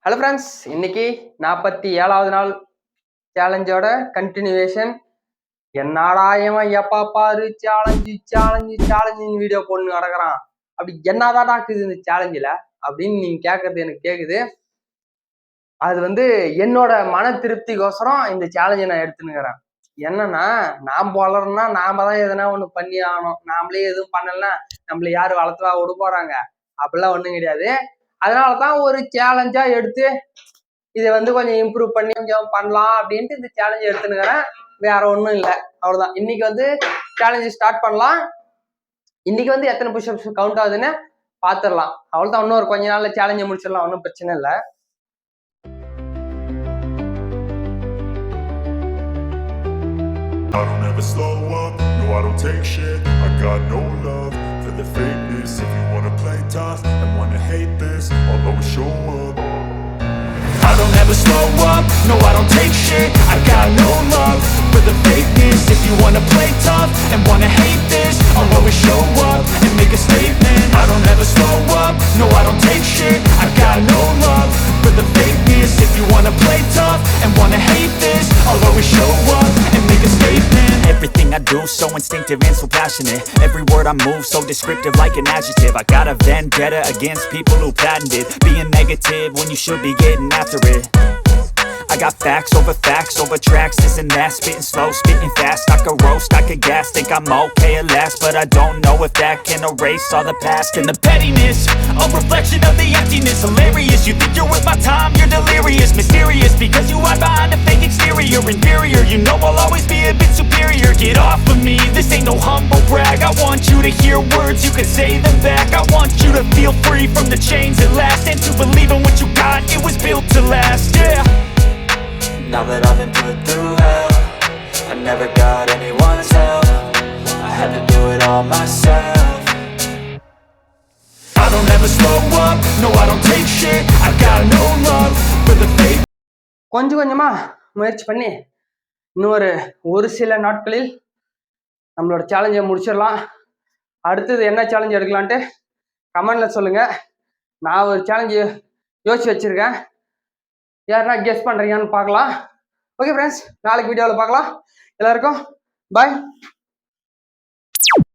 Hello friends, இன்னைக்கு 47வது நாள் சேலஞ்சோட continuation. என்னடா இவன் எப்பா பாரு சேலஞ்சு வீடியோ போட்டு நடக்கிறான், அப்படி என்னதான் இருக்குது இந்த சேலஞ்சில் அப்படின்னு நீங்க கேட்கறது எனக்கு கேக்குது. அது என்னோட மன திருப்திக்கோசரம் இந்த சேலஞ்சை நான் எடுத்துனுக்கிறேன். என்னன்னா, நாம் வளரணும்னா நாம தான் எதனா ஒண்ணு பண்ணி ஆகணும். நாமளே எதுவும் பண்ணலன்னா நம்மள யாரு வளர்த்துவா விட போறாங்க? அப்படிலாம் ஒண்ணும் கிடையாது. அதனாலதான் ஒரு சேலஞ்சா எடுத்து இதை கொஞ்சம் இம்ப்ரூவ் பண்ணி கொஞ்சம் பண்ணலாம் அப்படின்ட்டு இந்த சேலஞ்சை எடுத்துனுக்கிறேன். வேற ஒன்றும் இல்லை, அவ்வளவுதான். இன்னைக்கு சேலஞ்சு ஸ்டார்ட் பண்ணலாம். இன்னைக்கு எத்தனை புஷ்அப்ஸ் கவுண்ட் ஆகுதுன்னு பாத்துடலாம். அவ்வளவுதான். இன்னொரு கொஞ்ச நாள்ல சேலஞ்சை முடிச்சிடலாம், ஒன்றும் பிரச்சனை இல்லை. I don't ever slow up, no I don't take shit. I got no love for the fakeness. If you wanna play tough and wanna hate this, I'll always show up. I don't ever slow up, no I don't take shit. I got no love for the fakeness. If you wanna play tough and wanna hate this, I'll always show up and make a statement. I don't ever slow up, no I don't take shit. I got no love for the fakeness. If you wanna play tough and wanna hate this, I'll always show up and make a statement. Everything I do so instinctive and so passionate. Every word I move so descriptive like an adjective. I got a vendetta against people who patented being negative when you should be getting after it. I got facts over tracks, this and that. Spitting slow, spitting fast. I could roast, I could gas. Think I'm okay at last, but I don't know if that can erase all the past. And the pettiness, a reflection of the emptiness. Hilarious, you think you're worth my time, you're delirious. Mysterious, because you hide behind a fake exterior. Inferior, you know I'll always be a bit superior. Get off of me, this ain't no humble brag. I want you to hear words, you can say them back. I want you to feel free from the chains at last, and to believe in what you got, it was built to last, yeah. Now that I've been put through hell, I never got anyone's help. I had to do it all myself. I don't ever slow up, no I don't take shit. I got no love for the fake. கொஞ்சமா முயற்சி பண்ணி இன்னொரு ஒரு சில நாட்களில் நம்மளோட சேலஞ்சை முடிச்சிடலாம். அடுத்தது என்ன சேலஞ்ச் எடுக்கலான்ட்டு கமெண்ட்ல சொல்லுங்க. நான் ஒரு சேலஞ்சு யோசிச்சு வச்சிருக்கேன். யாருன்னா கெஸ் பண்றீங்கன்னு பார்க்கலாம். ஓகே ஃப்ரெண்ட்ஸ், நாளைக்கு வீடியோவில் பார்க்கலாம். எல்லாருக்கும் பாய்.